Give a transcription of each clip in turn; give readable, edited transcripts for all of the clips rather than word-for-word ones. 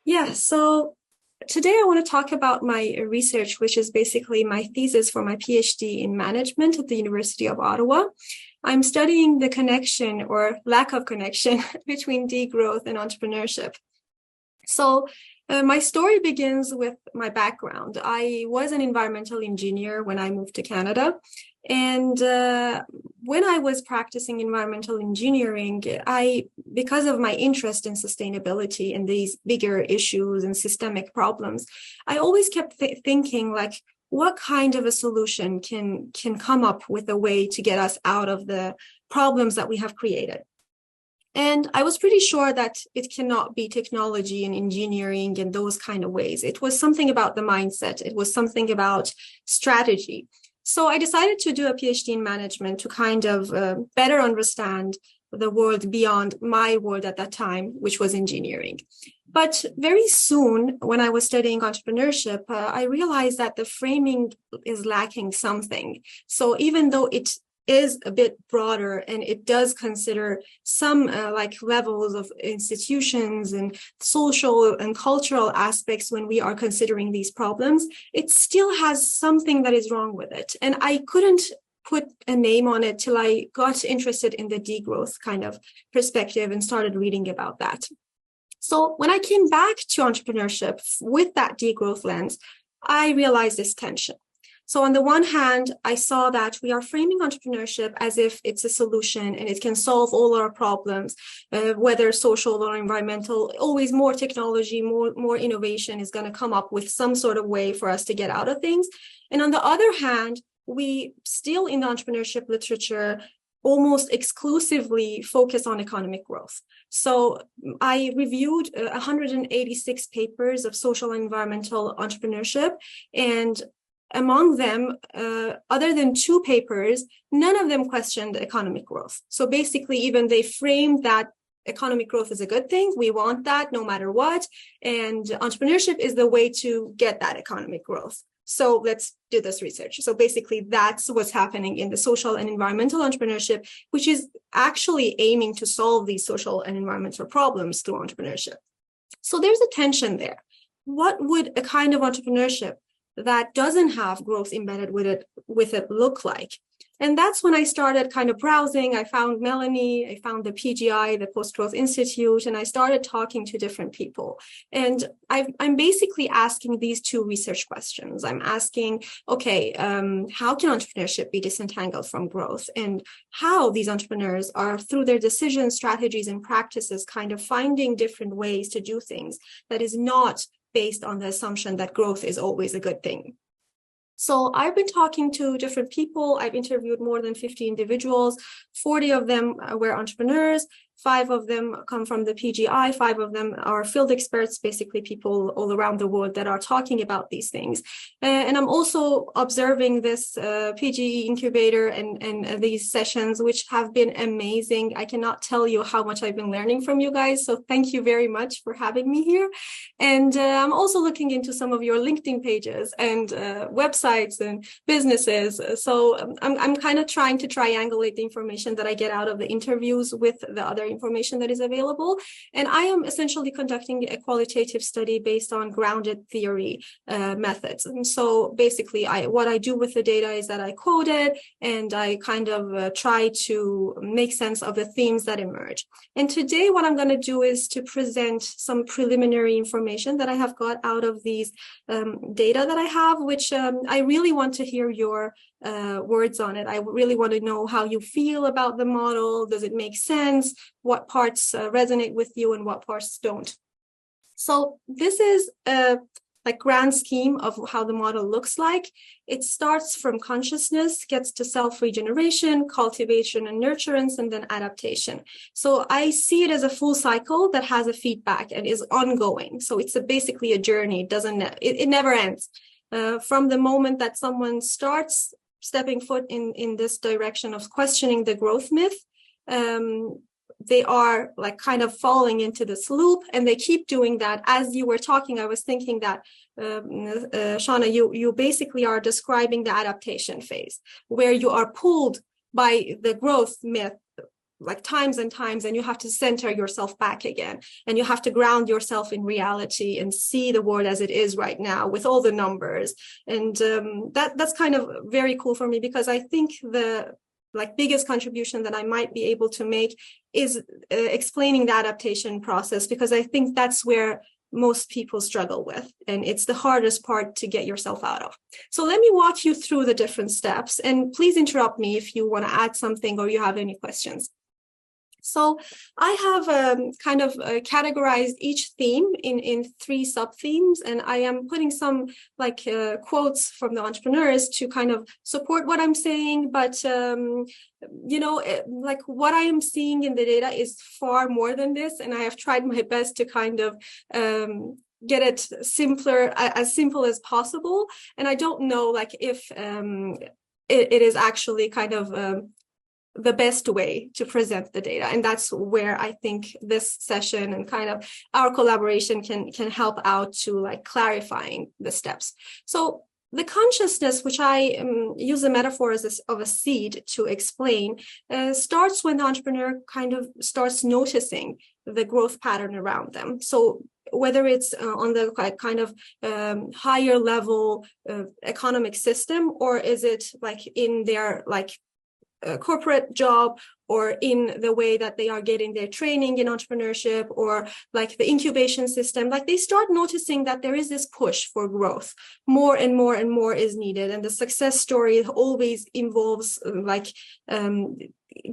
Yeah, so today I want to talk about my research, which is basically my thesis for my PhD in management at the University of Ottawa. I'm studying the connection or lack of connection between degrowth and entrepreneurship. So, my story begins with my background. I was an environmental engineer when I moved to Canada. And when I was practicing environmental engineering, because of my interest in sustainability and these bigger issues and systemic problems, I always kept thinking like, what kind of a solution can come up with a way to get us out of the problems that we have created? And I was pretty sure that it cannot be technology and engineering and those kind of ways. It was something about the mindset. It was something about strategy. So I decided to do a PhD in management to kind of better understand the world beyond my world at that time, which was engineering. But very soon, when I was studying entrepreneurship, I realized that the framing is lacking something. So even though it is a bit broader and it does consider some like levels of institutions and social and cultural aspects when we are considering these problems, it still has something that is wrong with it. And I couldn't put a name on it till I got interested in the degrowth kind of perspective and started reading about that. So when I came back to entrepreneurship with that degrowth lens, I realized this tension. So on the one hand, I saw that we are framing entrepreneurship as if it's a solution and it can solve all our problems, whether social or environmental. Always more technology, more innovation is going to come up with some sort of way for us to get out of things. And on the other hand, we still in the entrepreneurship literature almost exclusively focus on economic growth. So I reviewed 186 papers of social and environmental entrepreneurship, and among them, other than two papers, none of them questioned economic growth. So basically, even they framed that economic growth is a good thing. We want that no matter what. And entrepreneurship is the way to get that economic growth. So let's do this research. So basically, that's what's happening in the social and environmental entrepreneurship, which is actually aiming to solve these social and environmental problems through entrepreneurship. So there's a tension there. What would a kind of entrepreneurship that doesn't have growth embedded with it look like? And that's when I started kind of browsing. I found Melanie, I found the PGI, the Post-Growth Institute, and I started talking to different people. And I'm basically asking these two research questions. I'm asking, okay, how can entrepreneurship be disentangled from growth? And how these entrepreneurs are, through their decisions, strategies, and practices, kind of finding different ways to do things that is not based on the assumption that growth is always a good thing. So I've been talking to different people. I've interviewed more than 50 individuals. 40 of them were entrepreneurs. 5 of them come from the PGI. 5 of them are field experts, basically people all around the world that are talking about these things. And I'm also observing this PGE incubator and these sessions, which have been amazing. I cannot tell you how much I've been learning from you guys. So thank you very much for having me here. And I'm also looking into some of your LinkedIn pages and websites and businesses. So I'm kind of trying to triangulate the information that I get out of the interviews with the other information that is available. And I am essentially conducting a qualitative study based on grounded theory methods. And so basically, what I do with the data is that I code it and I kind of try to make sense of the themes that emerge. And today, what I'm going to do is to present some preliminary information that I have got out of these data that I have, which I really want to hear your words on it. I really want to know how you feel about the model. Does it make sense? What parts resonate with you and what parts don't? So this is a grand scheme of how the model looks like. It starts from consciousness, gets to self-regeneration, cultivation and nurturance, and then adaptation. So I see it as a full cycle that has a feedback and is ongoing. So it's basically a journey. It never ends. From the moment that someone starts stepping foot in this direction of questioning the growth myth, they are kind of falling into this loop, and they keep doing that. As you were talking, I was thinking that, Shauna, you basically are describing the adaptation phase, where you are pulled by the growth myth like times and times, and you have to center yourself back again, and you have to ground yourself in reality and see the world as it is right now with all the numbers. And that's kind of very cool for me, because I think the biggest contribution that I might be able to make is explaining the adaptation process, because I think that's where most people struggle with, and it's the hardest part to get yourself out of. So let me walk you through the different steps, and please interrupt me if you want to add something or you have any questions. So I have kind of categorized each theme in 3 sub-themes, and I am putting some quotes from the entrepreneurs to kind of support what I'm saying. But, what I am seeing in the data is far more than this, and I have tried my best to kind of get it simpler, as simple as possible. And I don't know if it is actually kind of the best way to present the data. And that's where I think this session and kind of our collaboration can help out to clarifying the steps. So the consciousness, which I use a metaphor of a seed to explain, starts when the entrepreneur kind of starts noticing the growth pattern around them. So whether it's on the kind of higher level economic system, or is it in their corporate job, or in the way that they are getting their training in entrepreneurship, or the incubation system, they start noticing that there is this push for growth. More and more and more is needed. And the success story always involves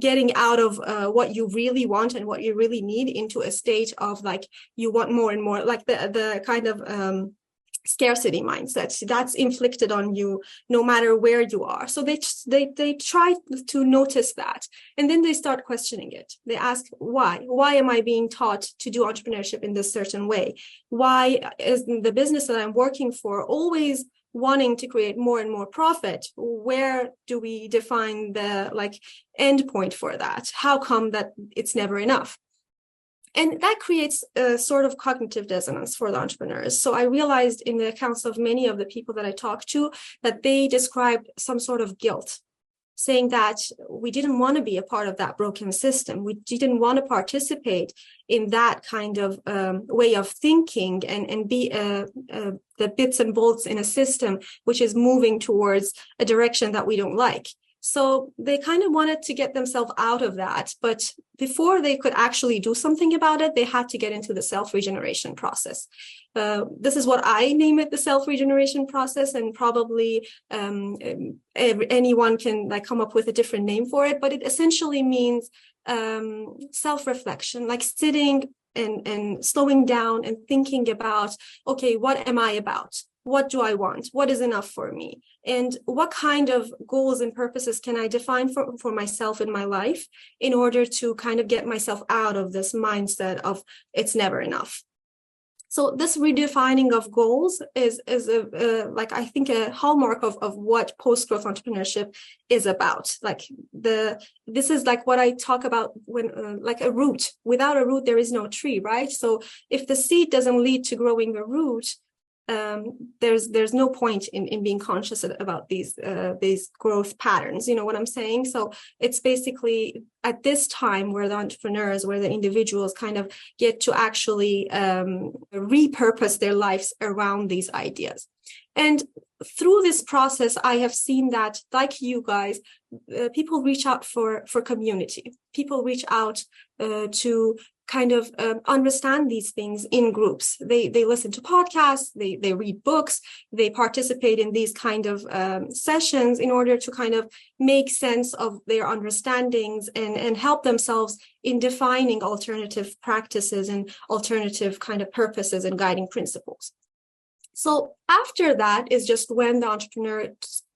getting out of what you really want and what you really need into a state of you want more and more, the kind of scarcity mindset that's inflicted on you no matter where you are. So they try to notice that, and then they start questioning it. They ask, why am I being taught to do entrepreneurship in this certain way? Why is the business that I'm working for always wanting to create more and more profit? Where do we define the end point for that? How come that it's never enough? And that creates a sort of cognitive dissonance for the entrepreneurs. So I realized in the accounts of many of the people that I talked to that they described some sort of guilt, saying that we didn't want to be a part of that broken system. We didn't want to participate in that kind of way of thinking and be the bits and bolts in a system which is moving towards a direction that we don't like. So they kind of wanted to get themselves out of that. But before they could actually do something about it, they had to get into the self-regeneration process. This is what I name it, the self-regeneration process, and probably anyone can come up with a different name for it. But it essentially means self-reflection, sitting and slowing down and thinking about, okay, what am I about? What do I want? What is enough for me? And what kind of goals and purposes can I define for myself in my life in order to kind of get myself out of this mindset of it's never enough? So this redefining of goals is I think a hallmark of what post-growth entrepreneurship is about. This is what I talk about when a root. Without a root, there is no tree, right? So if the seed doesn't lead to growing a root, there's no point in being conscious about these growth patterns. You know what I'm saying? So it's basically at this time where the entrepreneurs, where the individuals kind of get to actually repurpose their lives around these ideas. And through this process, I have seen that, like you guys, people reach out for community. People reach out to kind of understand these things in groups. They listen to podcasts, they read books, they participate in these kind of sessions in order to kind of make sense of their understandings and help themselves in defining alternative practices and alternative kind of purposes and guiding principles. So after that is just when the entrepreneur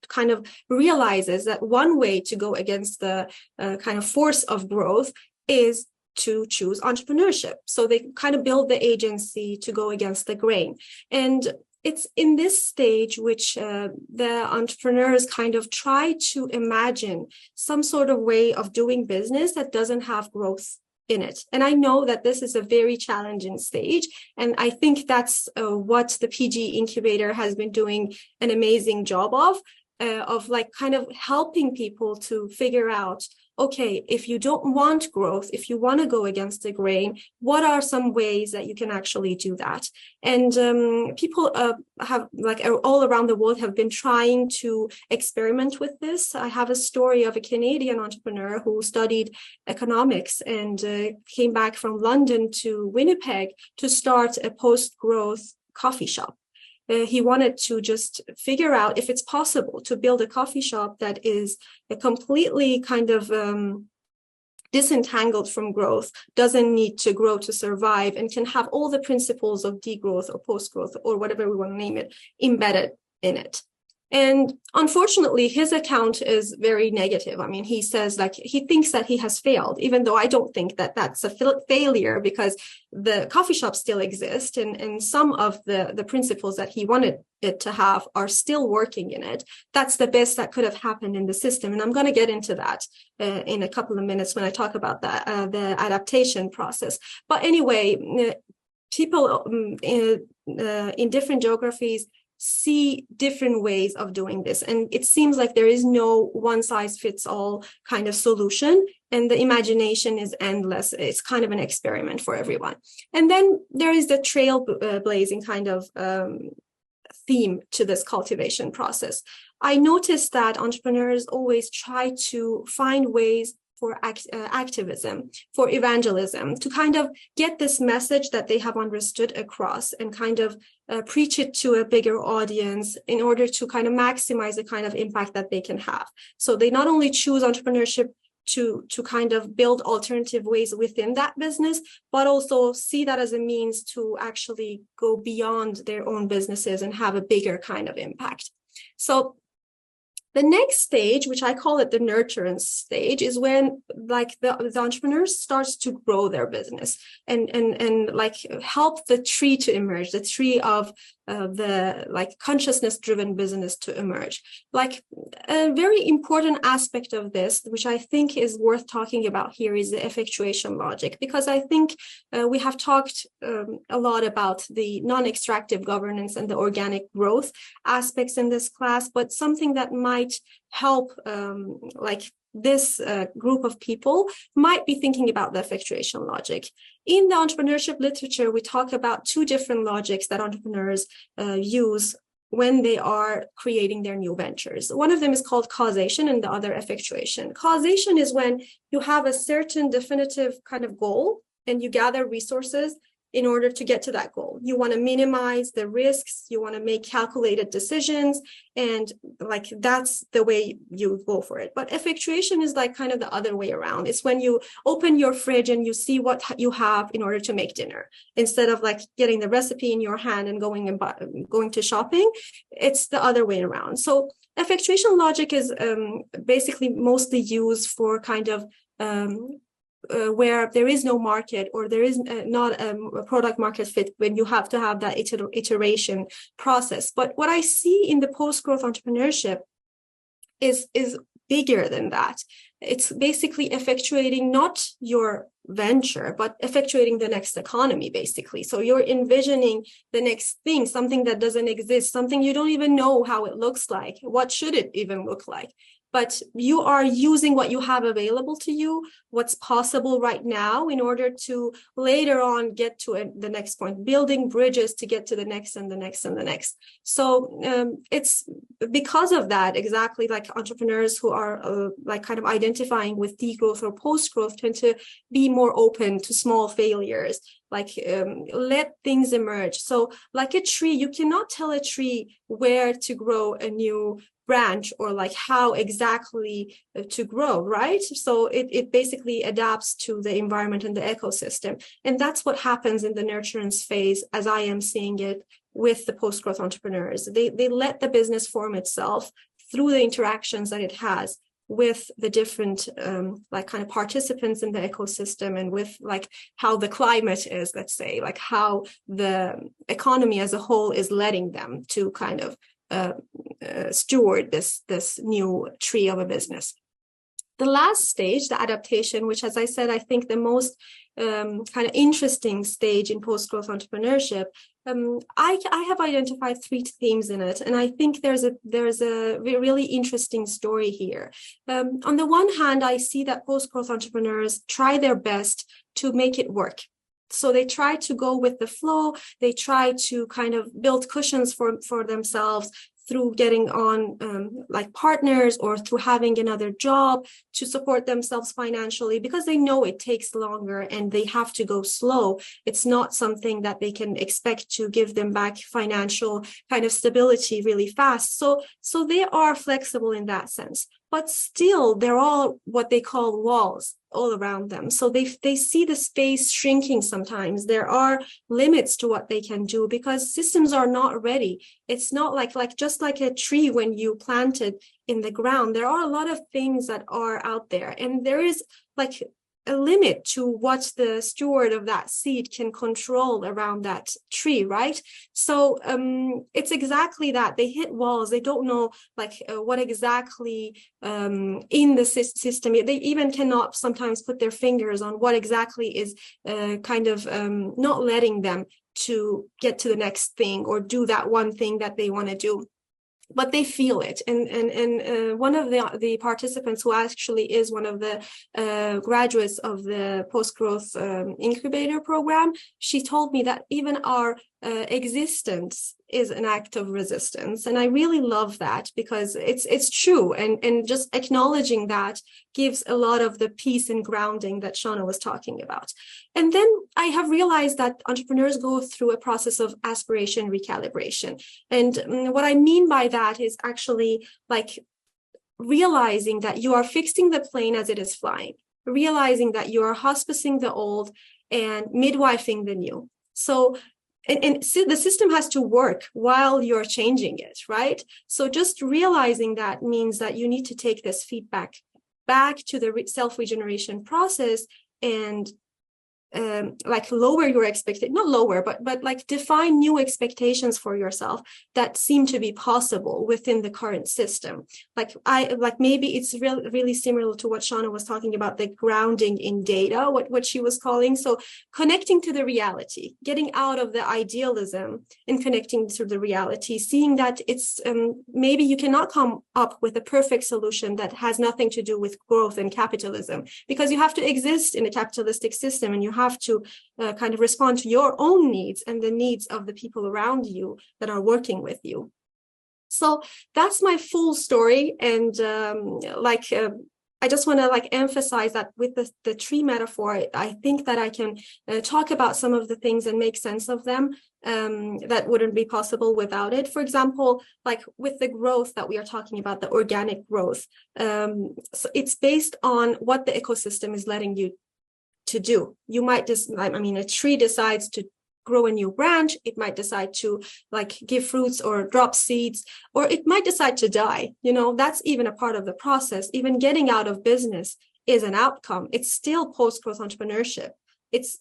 kind of realizes that one way to go against the kind of force of growth is to choose entrepreneurship. So they kind of build the agency to go against the grain. And it's in this stage which the entrepreneurs kind of try to imagine some sort of way of doing business that doesn't have growth in it. And I know that this is a very challenging stage. And I think that's what the PG incubator has been doing an amazing job of kind of helping people to figure out, okay, if you don't want growth, if you want to go against the grain, what are some ways that you can actually do that? And people have, like, all around the world have been trying to experiment with this. I have a story of a Canadian entrepreneur who studied economics and came back from London to Winnipeg to start a post-growth coffee shop. He wanted to just figure out if it's possible to build a coffee shop that is a completely kind of disentangled from growth, doesn't need to grow to survive, and can have all the principles of degrowth or post-growth or whatever we want to name it embedded in it. And unfortunately, his account is very negative. I mean, he says, like, he thinks that he has failed, even though I don't think that that's a failure, because the coffee shop still exists, and some of the principles that he wanted it to have are still working in it. That's the best that could have happened in the system. And I'm going to get into that in a couple of minutes when I talk about that, the adaptation process. But anyway, people in different geographies see different ways of doing this. And it seems like there is no one size fits all kind of solution. And the imagination is endless. It's kind of an experiment for everyone. And then there is the trailblazing kind of theme to this cultivation process. I noticed that entrepreneurs always try to find ways for activism, for evangelism, to kind of get this message that they have understood across and kind of preach it to a bigger audience in order to kind of maximize the kind of impact that they can have. So they not only choose entrepreneurship to kind of build alternative ways within that business, but also see that as a means to actually go beyond their own businesses and have a bigger kind of impact. So the next stage, which I call it the nurturance stage, is when, like, the entrepreneur starts to grow their business and like help the tree to emerge, the tree of the, like, consciousness-driven business to emerge. Like, a very important aspect of this, which I think is worth talking about here, is the effectuation logic, because I think we have talked a lot about the non-extractive governance and the organic growth aspects in this class, but something that might help like this group of people might be thinking about the effectuation logic. In the entrepreneurship literature, we talk about two different logics that entrepreneurs use when they are creating their new ventures. One of them is called causation and the other effectuation. Causation is when you have a certain definitive kind of goal and you gather resources in order to get to that goal. You want to minimize the risks, you want to make calculated decisions, and like that's the way you go for it. But effectuation is like kind of the other way around. It's when you open your fridge and you see what you have in order to make dinner. Instead of like getting the recipe in your hand and going to shopping, it's the other way around. So effectuation logic is basically mostly used for kind of where there is no market or there is not a product market fit, when you have to have that iteration process. But what I see in the post-growth entrepreneurship is bigger than that. It's basically effectuating not your venture, but effectuating the next economy, basically. So you're envisioning the next thing, something that doesn't exist, something you don't even know how it looks like. What should it even look like? But you are using what you have available to you, what's possible right now, in order to later on get to the next point, building bridges to get to the next and the next and the next. So it's because of that, exactly, like entrepreneurs who are like kind of identifying with degrowth or post-growth tend to be more open to small failures, like let things emerge. So like a tree, you cannot tell a tree where to grow a new branch or like how exactly to grow, right? So it basically adapts to the environment and the ecosystem. And that's what happens in the nurturance phase, as I am seeing it with the post-growth entrepreneurs. They let the business form itself through the interactions that it has with the different like kind of participants in the ecosystem, and with like how the climate is, let's say, like how the economy as a whole is letting them to kind of steward this new tree of a business. The last stage, the adaptation, which, as I said, I think the most kind of interesting stage in post-growth entrepreneurship, I have identified three themes in it, and I think there's a really interesting story here. On the one hand, I see that post-growth entrepreneurs try their best to make it work. So they try to go with the flow. They try to kind of build cushions for themselves through getting on like partners or through having another job to support themselves financially, because they know it takes longer and they have to go slow. It's not something that they can expect to give them back financial kind of stability really fast. So they are flexible in that sense, but still they're all what they call walls all around them. So they see the space shrinking sometimes. There are limits to what they can do because systems are not ready. It's not like just like a tree when you plant it in the ground. There are a lot of things that are out there, and there is like a limit to what the steward of that seed can control around that tree, right? So it's exactly that. They hit walls. They don't know what exactly in the system. They even cannot sometimes put their fingers on what exactly is kind of not letting them to get to the next thing or do that one thing that they want to do. But they feel it, and one of the participants, who actually is one of the graduates of the post-growth incubator program, she told me that even our existence is an act of resistance. And I really love that, because it's true, and just acknowledging that gives a lot of the peace and grounding that Shauna was talking about. And then I have realized that entrepreneurs go through a process of aspiration recalibration. And what I mean by that is actually like realizing that you are fixing the plane as it is flying, realizing that you are hospicing the old and midwifing the new. So and the system has to work while you're changing it, right? So just realizing that means that you need to take this feedback back to the self-regeneration process and lower your expectation, not lower, but like define new expectations for yourself that seem to be possible within the current system. Maybe it's really similar to what Shauna was talking about, the grounding in data, what she was calling. So connecting to the reality, getting out of the idealism and connecting to the reality, seeing that it's maybe you cannot come up with a perfect solution that has nothing to do with growth and capitalism, because you have to exist in a capitalistic system, and you have to kind of respond to your own needs and the needs of the people around you that are working with you. So that's my full story. And I just want to emphasize that with the tree metaphor, I think that I can talk about some of the things and make sense of them that wouldn't be possible without it. For example, like with the growth that we are talking about, the organic growth, so it's based on what the ecosystem is letting you to do. You might just, a tree decides to grow a new branch. It might decide to give fruits or drop seeds, or it might decide to die. That's even a part of the process. Even getting out of business is an outcome. It's still post-growth entrepreneurship.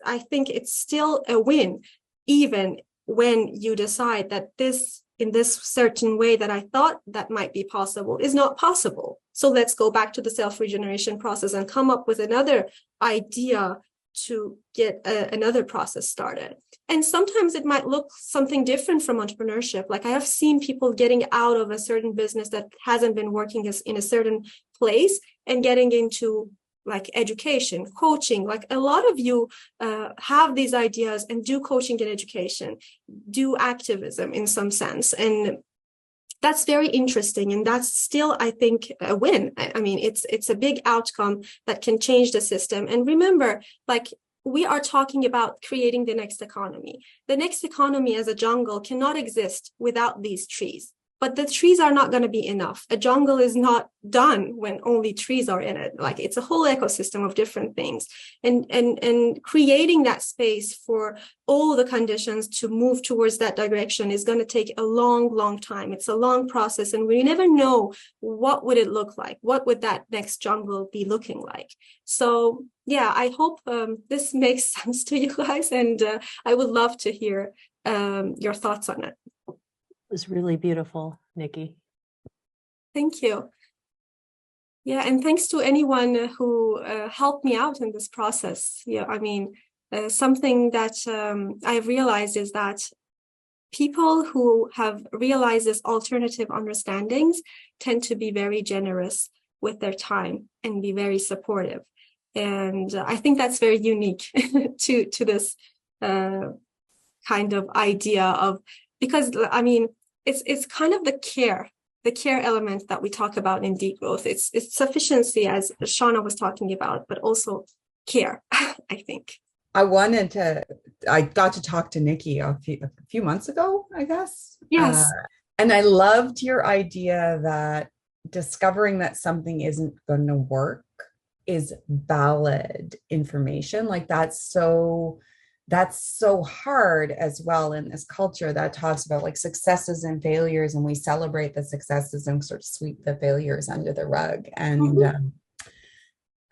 I think it's still a win, even when you decide that this, in this certain way that I thought that might be possible, is not possible. So let's go back to the self-regeneration process and come up with another idea to get another process started. And sometimes it might look something different from entrepreneurship. Like I have seen people getting out of a certain business that hasn't been working in a certain place and getting into education, coaching. Like a lot of you have these ideas and do coaching and education, do activism in some sense. And that's very interesting. And that's still, I think, a win. It's a big outcome that can change the system. And remember, we are talking about creating the next economy. The next economy as a jungle cannot exist without these trees. But the trees are not going to be enough. A jungle is not done when only trees are in it. It's a whole ecosystem of different things. And creating that space for all the conditions to move towards that direction is going to take a long, long time. It's a long process, and we never know what would it look like. What would that next jungle be looking like? So yeah, I hope this makes sense to you guys, and I would love to hear your thoughts on it. It was really beautiful, Niki. Thank you. Yeah, and thanks to anyone who helped me out in this process. Yeah, something that I've realized is that people who have realized this alternative understandings tend to be very generous with their time and be very supportive. And I think that's very unique to this kind of idea of, because I mean, it's kind of the care element that we talk about in degrowth. It's sufficiency, as Shauna was talking about, but also care, I think. I got to talk to Niki a few months ago, I guess. Yes. And I loved your idea that discovering that something isn't going to work is valid information. Like that's so hard as well in this culture that talks about like successes and failures, and we celebrate the successes and sort of sweep the failures under the rug. And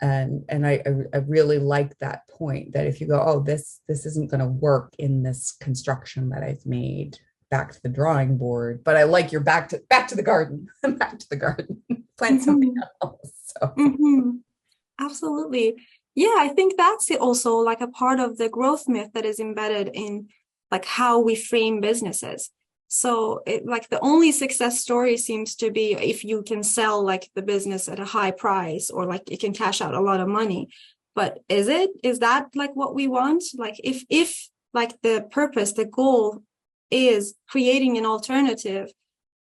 and I really like that point, that if you go, oh, this isn't going to work in this construction that I've made, back to the drawing board. But I like your back to the garden, back to the garden, plant something else. So. Absolutely. Yeah, I think that's also like a part of the growth myth that is embedded in like how we frame businesses. So like the only success story seems to be if you can sell like the business at a high price, or like you can cash out a lot of money. But is that like what we want? Like if like the purpose, the goal is creating an alternative,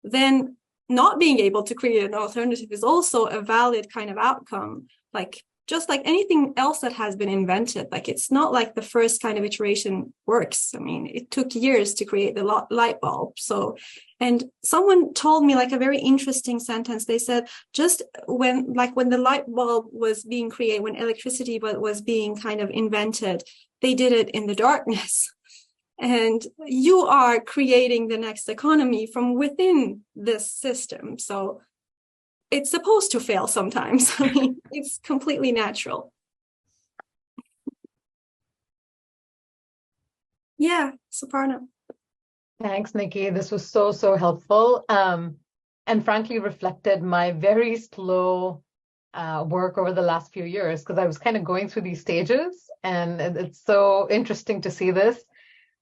then not being able to create an alternative is also a valid kind of outcome. Like just like anything else that has been invented, like it's not like the first kind of iteration works. I mean, it took years to create the light bulb. So, and someone told me like a very interesting sentence. They said, just when the light bulb was being created, when electricity was being kind of invented, they did it in the darkness. And you are creating the next economy from within this system. So it's supposed to fail sometimes. I mean, it's completely natural. Yeah, Suparna. Thanks, Niki. This was so helpful. And frankly reflected my very slow work over the last few years, because I was kind of going through these stages, and it's so interesting to see this.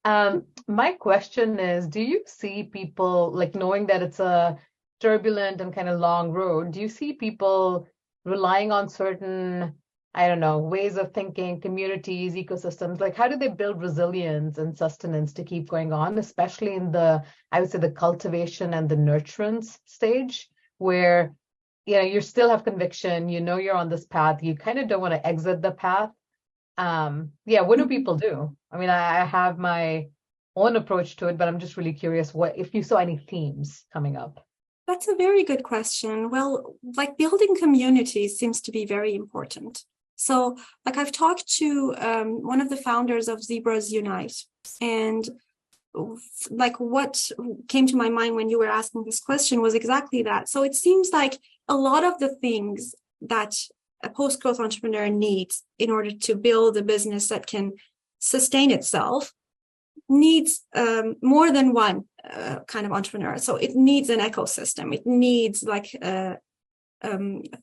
My question is, do you see people, like, knowing that it's a turbulent and kind of long road, do you see people relying on certain, I don't know, ways of thinking, communities, ecosystems? Like, how do they build resilience and sustenance to keep going on, especially in the, I would say, the cultivation and the nurturance stage, where, you know, you still have conviction, you know, you're on this path, you kind of don't want to exit the path. What do people do? I mean, I have my own approach to it, but I'm just really curious what if you saw any themes coming up. That's a very good question. Well, like building communities seems to be very important. So like I've talked to one of the founders of Zebras Unite, and like what came to my mind when you were asking this question was exactly that. So it seems like a lot of the things that a post-growth entrepreneur needs in order to build a business that can sustain itself needs more than one kind of entrepreneur. So it needs an ecosystem. It needs like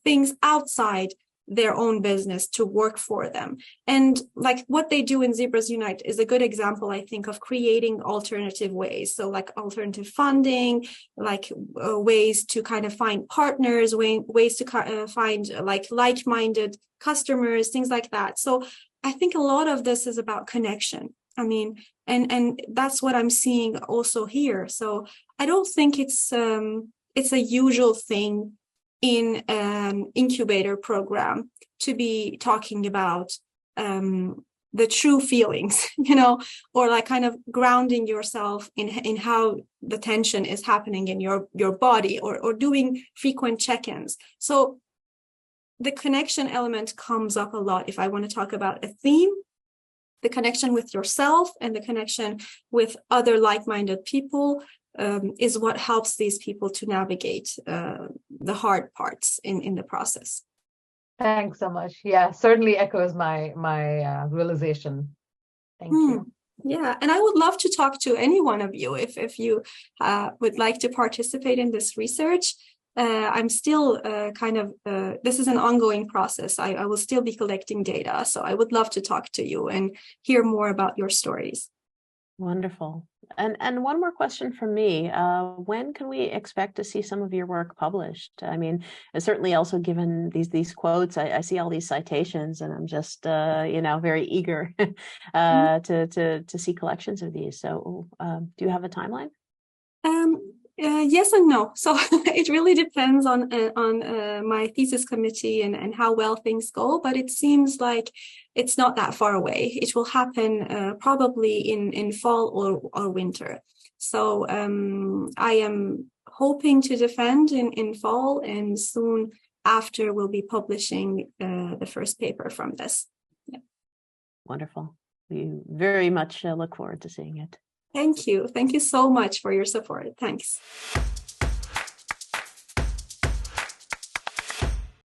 things outside their own business to work for them. And like what they do in Zebras Unite is a good example, I think, of creating alternative ways. So like alternative funding, like ways to kind of find partners, ways to find like like-minded customers, things like that. So I think a lot of this is about connection. I mean, and that's what I'm seeing also here. So I don't think it's a usual thing in an incubator program to be talking about the true feelings, you know, or like kind of grounding yourself in how the tension is happening in your body, or doing frequent check-ins. So the connection element comes up a lot if I want to talk about a theme. The connection with yourself and the connection with other like-minded people is what helps these people to navigate the hard parts in the process. Thanks so much. Yeah, certainly echoes my realization. Thank you. Yeah, and I would love to talk to any one of you if you would like to participate in this research. I'm still this is an ongoing process. I will still be collecting data, so I would love to talk to you and hear more about your stories. Wonderful. And one more question from me. When can we expect to see some of your work published? I mean, certainly also given these quotes, I see all these citations, and I'm just very eager to see collections of these. So, do you have a timeline? Yes and no. So it really depends on my thesis committee and how well things go. But it seems like it's not that far away. It will happen probably in fall or winter. So I am hoping to defend in fall, and soon after we'll be publishing the first paper from this. Yeah. Wonderful. We very much look forward to seeing it. Thank you. Thank you so much for your support. Thanks.